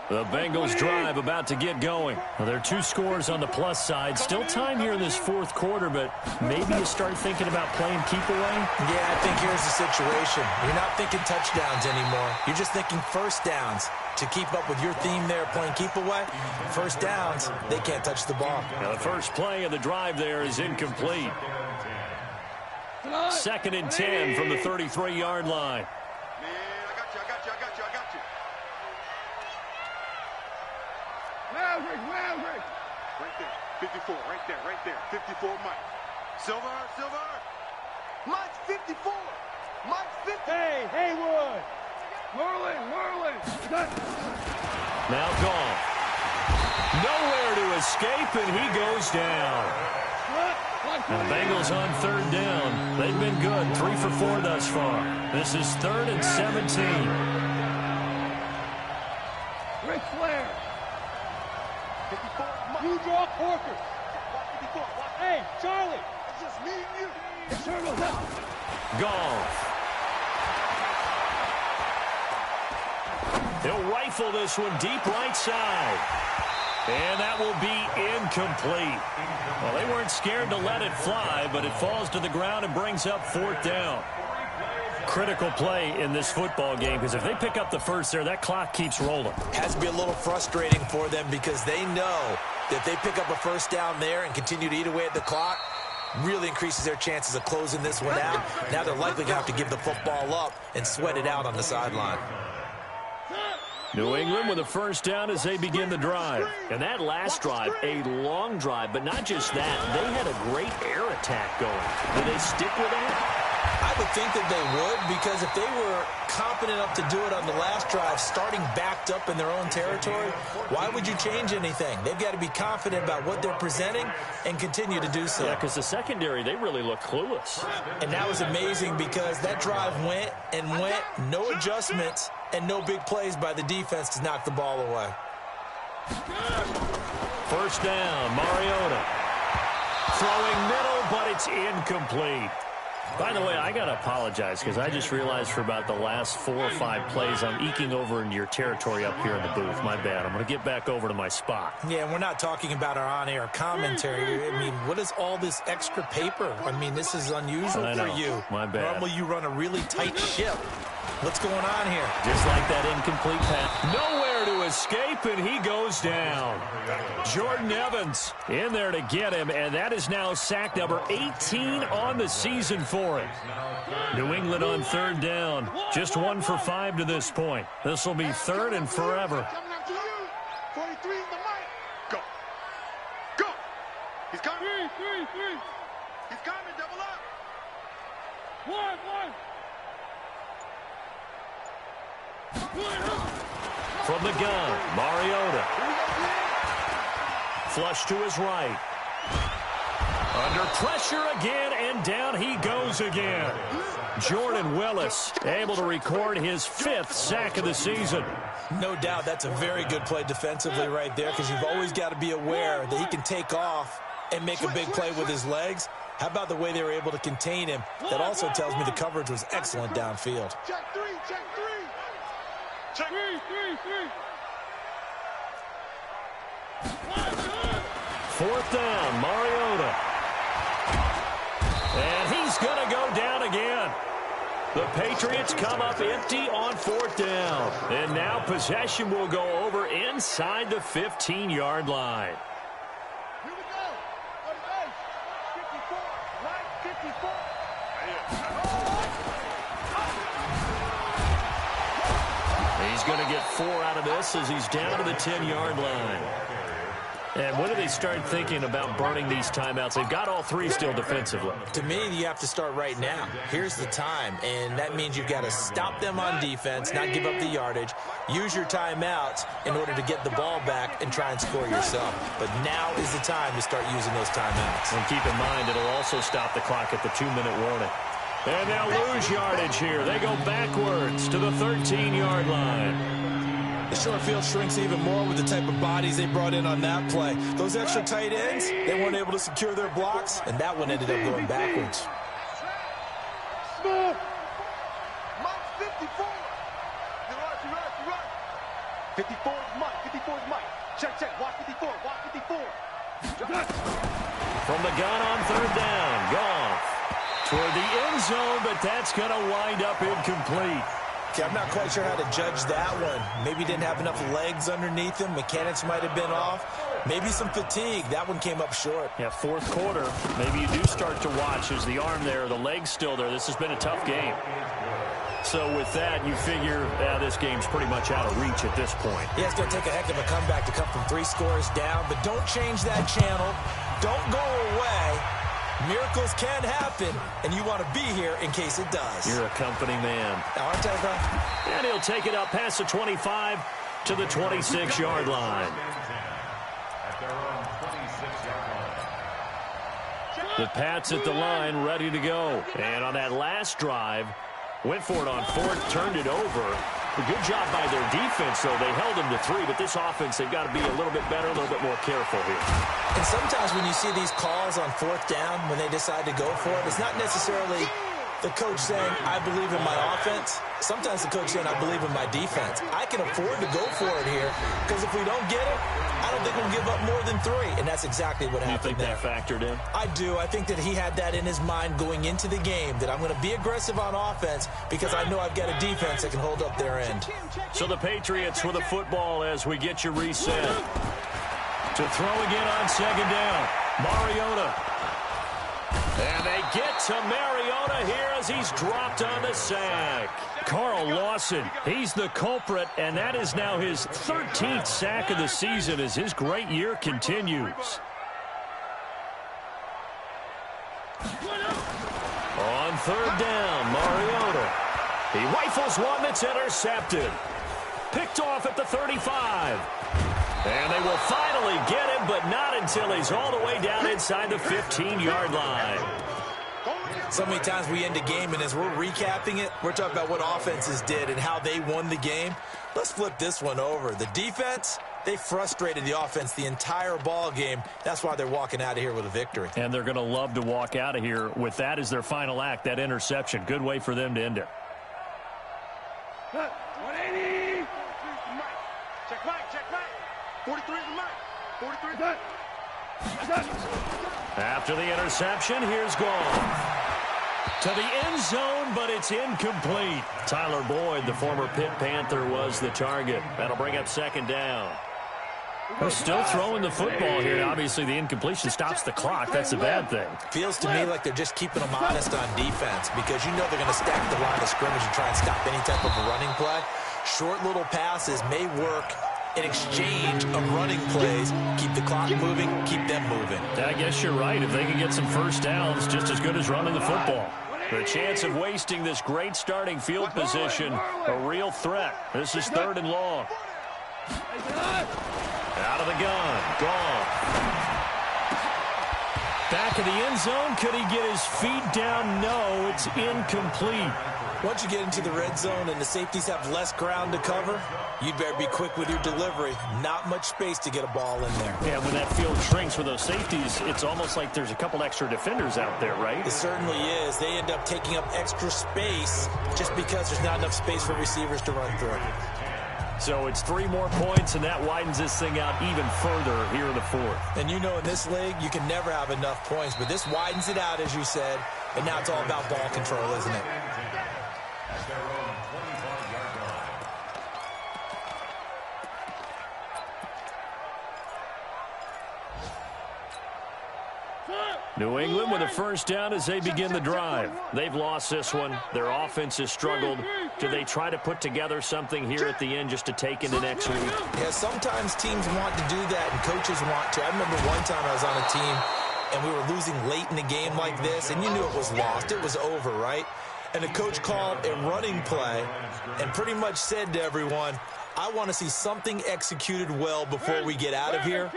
Speaker 2: The Bengals drive about to get going. Well, there are 2 scores on the plus side. Still time here in this fourth quarter, but maybe you start thinking about playing keep away?
Speaker 3: Yeah, I think here's the situation. You're not thinking touchdowns anymore. You're just thinking first downs. To keep up with your theme there, playing keep away, first downs, they can't touch the ball.
Speaker 2: Now, the first play of the drive there is incomplete. 2nd and 10 from the 33-yard line.
Speaker 5: Right there, 54, right there, 54, Mike. Silver, Mike's 54, Mike's 50.
Speaker 7: Hey, Haywood. Merlin.
Speaker 2: Now gone. Nowhere to escape, and he goes down. And the Bengals on 3rd down. They've been good, 3 for 4 thus far. This is 3rd and 17.
Speaker 7: Ric Flair.
Speaker 5: 54, Mike.
Speaker 7: You draw Corker.
Speaker 5: Watch 54, watch.
Speaker 7: Hey, Charlie.
Speaker 5: It's just me and you.
Speaker 7: Turtles up.
Speaker 2: Goff. He'll rifle this one deep right side. And that will be incomplete. Well, they weren't scared to let it fly, but it falls to the ground and brings up 4th down. Critical play in this football game, because if they pick up the first there, that clock keeps rolling.
Speaker 3: Has to be a little frustrating for them because they know that if they pick up a first down there and continue to eat away at the clock, really increases their chances of closing this one out. Now they're likely going to have to give the football up and sweat it out on the sideline.
Speaker 2: New England with a first down as they begin the drive. And that last drive, a long drive, but not just that. They had a great air attack going. Do they stick with that?
Speaker 3: I would think that they would, because if they were competent enough to do it on the last drive, starting backed up in their own territory, why would you change anything? They've got to be confident about what they're presenting and continue to do so.
Speaker 2: Yeah, because the secondary, they really look clueless.
Speaker 3: And that was amazing because that drive went and went, no adjustments, and no big plays by the defense to knock the ball away.
Speaker 2: First down, Mariota. Throwing middle, but it's incomplete. By the way, I got to apologize because I just realized for about the last 4 or 5 plays I'm eking over into your territory up here in the booth. My bad. I'm going to get back over to my spot.
Speaker 3: Yeah, and we're not talking about our on-air commentary. I mean, what is all this extra paper? I mean, this is unusual for you.
Speaker 2: My bad.
Speaker 3: Normally you run a really tight ship. What's going on here?
Speaker 2: Just like that incomplete pass. Nowhere to escape, and he goes down. Jordan Evans in there to get him, and that is now sack number 18 on the season for him. New England on 3rd down. Just 1 for 5 to this point. This will be 3rd and forever.
Speaker 5: Coming up to you. 43 in the mic. Go. Go. He's coming. 3. He's coming. Double up. 1.
Speaker 2: From the gun, Mariota. Flush to his right. Under pressure again, and down he goes again. Jordan Willis able to record his 5th sack of the season.
Speaker 3: No doubt that's a very good play defensively right there, because you've always got to be aware that he can take off and make a big play with his legs. How about the way they were able to contain him? That also tells me the coverage was excellent downfield.
Speaker 5: Check 3. Check 3.
Speaker 2: 4th down, Mariota. And he's going to go down again. The Patriots come up empty on 4th down. And now possession will go over inside the 15-yard line.
Speaker 5: Here we go. 54. Right 54.
Speaker 2: He's going to get 4 out of this as he's down to the 10-yard line. And when do they start thinking about burning these timeouts? They've got all 3 still defensively.
Speaker 3: To me, you have to start right now. Here's the time, and that means you've got to stop them on defense, not give up the yardage, use your timeouts in order to get the ball back and try and score yourself. But now is the time to start using those timeouts.
Speaker 2: And keep in mind, it'll also stop the clock at the 2-minute warning. And they'll lose yardage here. They go backwards to the 13-yard line.
Speaker 3: The short field shrinks even more with the type of bodies they brought in on that play. Those extra tight ends, they weren't able to secure their blocks, and that one ended up going backwards.
Speaker 5: Smooth. Mike 54. You right. 54 is Mike. 54 is Mike. Check. Watch 54. Watch 54.
Speaker 2: From the gun on 3rd down. Goff toward the end zone, but that's going to wind up incomplete.
Speaker 3: Okay, I'm not quite sure how to judge that one. Maybe didn't have enough legs underneath him. Mechanics might have been off. Maybe some fatigue. That one came up short.
Speaker 2: Yeah, 4th quarter. Maybe you do start to watch. Is the arm there, the leg's still there? This has been a tough game. So with that, you figure this game's pretty much out of reach at this point.
Speaker 3: Yeah, it's going to take a heck of a comeback to come from 3 scores down. But don't change that channel. Don't go away. Miracles can happen, and you want to be here in case it does.
Speaker 2: You're a company man.
Speaker 3: Aren't I, bro?
Speaker 2: And he'll take it up past the 25 to the 26-yard line. The Pats at the line, ready to go. And on that last drive, went for it on 4th, turned it over. A good job by their defense, though. They held them to 3, but this offense, they've got to be a little bit better, a little bit more careful here.
Speaker 3: And sometimes when you see these calls on 4th down, when they decide to go for it, it's not necessarily the coach saying, I believe in my offense. Sometimes the coach saying, I believe in my defense. I can afford to go for it here because if we don't get it, I don't think we'll give up more than 3. And that's exactly what happened there.
Speaker 2: You think that factored in?
Speaker 3: I do. I think that he had that in his mind going into the game, that I'm going to be aggressive on offense because I know I've got a defense that can hold up their end.
Speaker 2: So the Patriots with the football as we get you reset. To throw again on second down. Mariota. And they get to Mariota here as he's dropped on the sack. Carl Lawson, he's the culprit, and that is now his 13th sack of the season as his great year continues. On third down, Mariota. He rifles one that's intercepted. Picked off at the 35. And they will finally get him, but not until he's all the way down inside the 15-yard line.
Speaker 3: So many times we end a game, and as we're recapping it, we're talking about what offenses did and how they won the game. Let's flip this one over. The defense, they frustrated the offense the entire ball game. That's why they're walking out of here with a victory.
Speaker 2: And they're going to love to walk out of here with that as their final act, that interception. Good way for them to end it.
Speaker 7: 180.
Speaker 5: Check Mike, check Mike. 43 is Mike. 43 is Mike.
Speaker 2: After the interception, here's Gone. To the end zone, but it's incomplete. Tyler Boyd, the former Pitt Panther, was the target. That'll bring up second down. They're still throwing the football here. Obviously, the incompletion stops the clock. That's a bad thing.
Speaker 3: Feels to me like they're just keeping them honest on defense because you know they're going to stack the line of scrimmage and try and stop any type of a running play. Short little passes may work in exchange of running plays. Keep the clock moving, keep them moving.
Speaker 2: I guess you're right. If they can get some first downs, just as good as running the football. The chance of wasting this great starting field position, a real threat. This is third and long. Out of the gun. Gone. Back of the end zone. Could he get his feet down? No, it's incomplete.
Speaker 3: Once you get into the red zone and the safeties have less ground to cover, you'd better be quick with your delivery. Not much space to get a ball in there.
Speaker 2: Yeah, when that field shrinks for those safeties, it's almost like there's a couple extra defenders out there, right?
Speaker 3: It certainly is. They end up taking up extra space just because there's not enough space for receivers to run through.
Speaker 2: So it's 3 more points, and that widens this thing out even further here in the fourth.
Speaker 3: And you know in this league, you can never have enough points, but this widens it out, as you said, and now it's all about ball control, isn't it?
Speaker 2: New England with a first down as they begin the drive. They've lost this one. Their offense has struggled. Do they try to put together something here at the end just to take into next week?
Speaker 3: Yeah, sometimes teams want to do that and coaches want to. I remember one time I was on a team and we were losing late in the game like this, and you knew it was lost. It was over, right? And the coach called a running play and pretty much said to everyone, I want to see something executed well before we get out of here.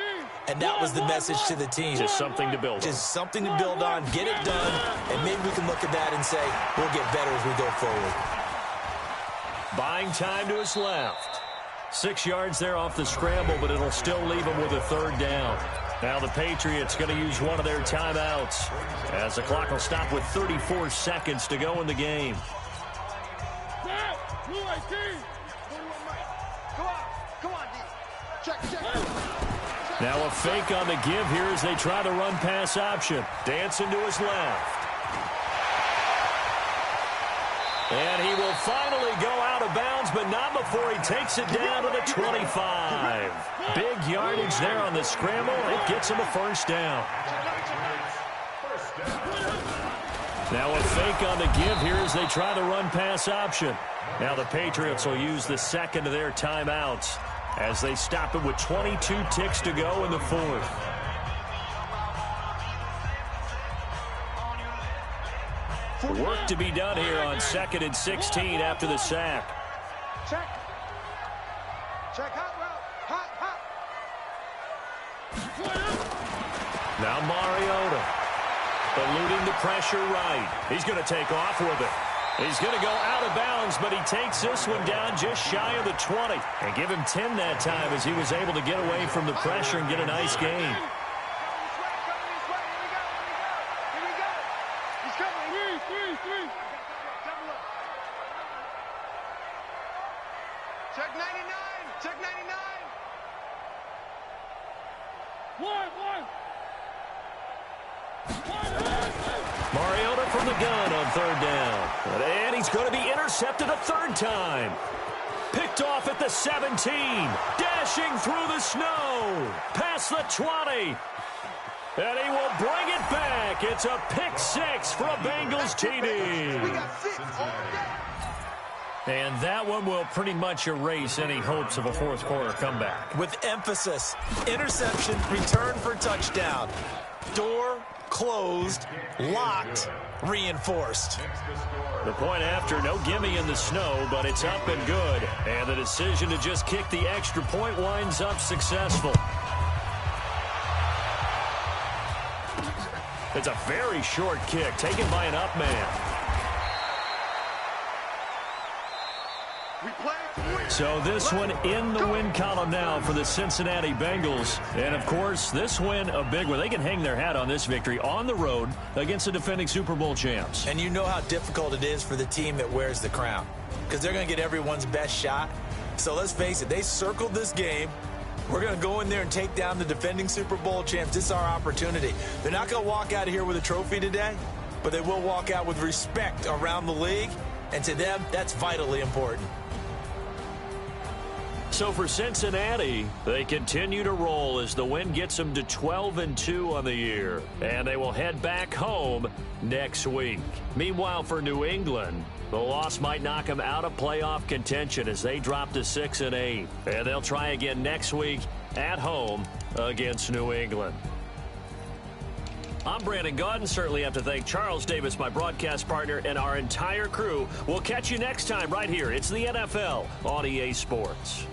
Speaker 3: And that was the message to the team.
Speaker 2: Just something to build on.
Speaker 3: Just something to build on, get it done, and maybe we can look at that and say, we'll get better as we go forward.
Speaker 2: Buying time to his left. 6 yards there off the scramble, but it'll still leave him with a third down. Now the Patriots going to use one of their timeouts as the clock will stop with 34 seconds to go in the game. Now a fake on the give here as they try the run-pass option. Dancing to his left. And he will finally go out of bounds, but not before he takes it down to the 25. Big yardage there on the scramble. It gets him a first down. Now a fake on the give here as they try the run-pass option. Now the Patriots will use the second of their timeouts as they stop it with 22 ticks to go in the fourth. Work to be done here on 2nd and 16 after the sack.
Speaker 5: Check. Check hot route. Hot.
Speaker 2: Now Mariota eluding the pressure right. He's going to take off with it. He's going to go out of bounds, but he takes this one down just shy of the 20. And give him 10 that time as he was able to get away from the pressure and get a nice gain.
Speaker 7: Three.
Speaker 5: Check 99. Check 99.
Speaker 7: One.
Speaker 2: Mariota from the gun on third down. And he's going to be intercepted a third time. Picked off at the 17. Dashing through the snow. Past the 20. And he will bring it back. It's a pick six for a Bengals TD.
Speaker 5: We got 6 all day.
Speaker 2: And that one will pretty much erase any hopes of a fourth quarter comeback.
Speaker 3: With emphasis, interception, return for touchdown. Door closed, locked, reinforced.
Speaker 2: The point after, no gimme in the snow, but it's up and good. And the decision to just kick the extra point winds up successful. It's a very short kick, taken by an up man. So this one in the win column now for the Cincinnati Bengals. And, of course, this win a big one. They can hang their hat on this victory on the road against the defending Super Bowl champs.
Speaker 3: And you know how difficult it is for the team that wears the crown, because they're going to get everyone's best shot. So let's face it, they circled this game. We're going to go in there and take down the defending Super Bowl champs. This is our opportunity. They're not going to walk out of here with a trophy today, but they will walk out with respect around the league. And to them, that's vitally important.
Speaker 2: So for Cincinnati, they continue to roll as the win gets them to 12-2 on the year. And they will head back home next week. Meanwhile, for New England, the loss might knock them out of playoff contention as they drop to 6-8. And they'll try again next week at home against New England. I'm Brandon Gaudin. Certainly have to thank Charles Davis, my broadcast partner, and our entire crew. We'll catch you next time right here. It's the NFL on EA Sports.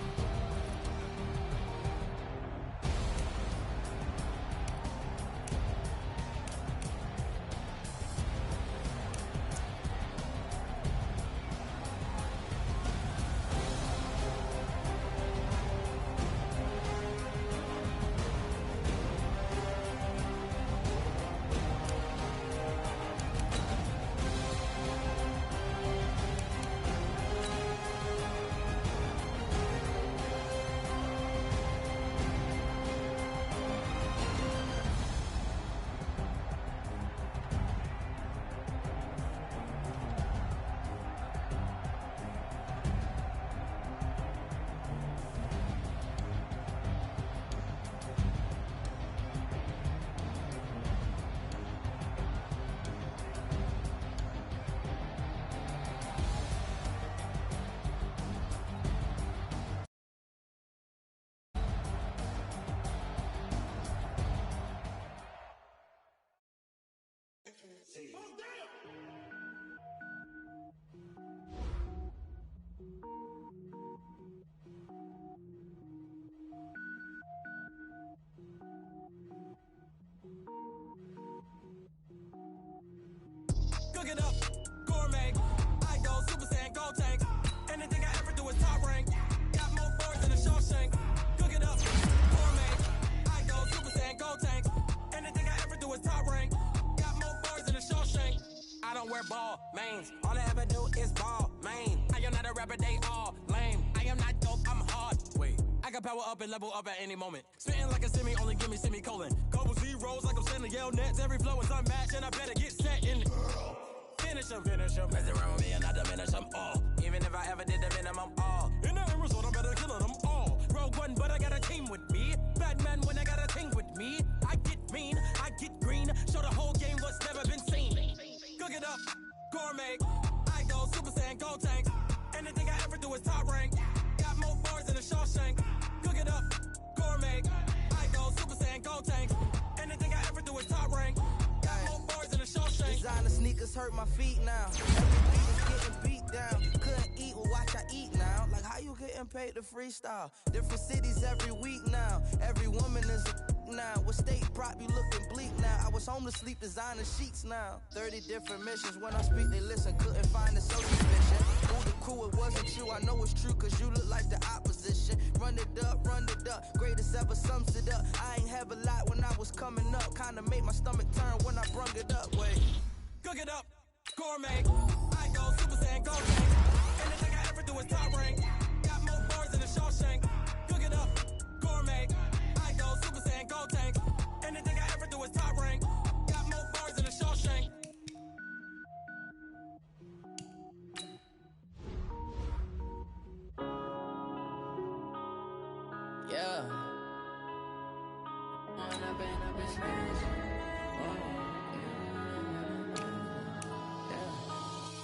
Speaker 4: Cook it up, gourmet. I go Super Saiyan, go tank. Anything I ever do is top rank. Got more boards than a Shawshank. Cook it up, gourmet. I go Super Saiyan, go tank. Anything I ever do is top rank. Got more boards than a Shawshank. I don't wear ball mains. All I ever do is ball main. I am not a rapper, they all lame. I am not dope, I'm hard. Wait, I can power up and level up at any moment. Spitting like a semi, only give me semicolon. Couple zeros like I'm sending yell nets. Every flow is unmatched and I better get set in. Finish them. Mess around with me and I diminish them all. Even if I ever did the minimum all. In the result, I'm better killing them all. Rogue One, but I got a team with me. Batman when I got a thing with me. I get mean, I get green. Show the whole game what's never been seen. Cook it up, gourmet. I go Super Saiyan, go tank. Anything I ever do is top rank. Got more bars than a Shawshank. Cook it up, gourmet. I go Super Saiyan, go tank. Anything I ever do is top rank. Got more bars than a Shawshank.
Speaker 8: Designer sneakers hurt my feet now. Every beat is getting beat down. Couldn't eat, well watch I eat now. Like how you getting paid to freestyle? Different cities every week now. Every woman is a now. What state prop you looking bleak now? I was home to sleep, designer sheets now. 30 different missions. When I speak they listen. Couldn't find the social vision. Who the crew, it wasn't you. I know it's true cause you look like the opposition. Run it up. Greatest ever sums it up. I ain't have a lot when I was coming up. Kinda made my stomach turn when I brung it up. Wait.
Speaker 4: Cook it up,
Speaker 8: gourmet. I go Super Saiyan, go tank. Anything I ever do is top rank. Got more bars than a Shawshank. Cook it up, gourmet. I go Super Saiyan, go tank. Anything I ever do is top rank. Got more bars than a Shawshank. Yeah.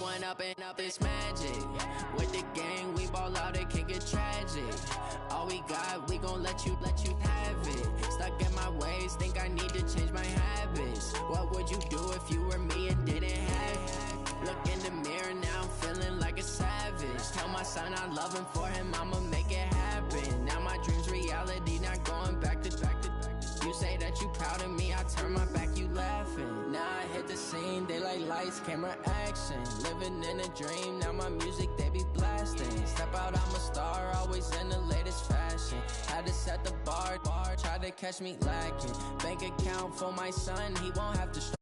Speaker 8: One up and up is magic. With the gang, we ball out, it can get tragic. All we got, we gon' let you have it. Stuck in my ways, think I need to change my habits. What would you do if you were me and didn't have it? Look in the mirror, now I'm feeling like a savage. Tell my son I love him, for him I'ma make it happen. Now my dream's reality, not going back to. You say that you proud of me, I turn my back, you laughing. Now I hit the scene, they like lights, camera, action. Living in a dream, now my music, they be blasting. Step out, I'm a star, always in the latest fashion. Had to set the bar, try to catch me lacking. Bank account for my son, he won't have to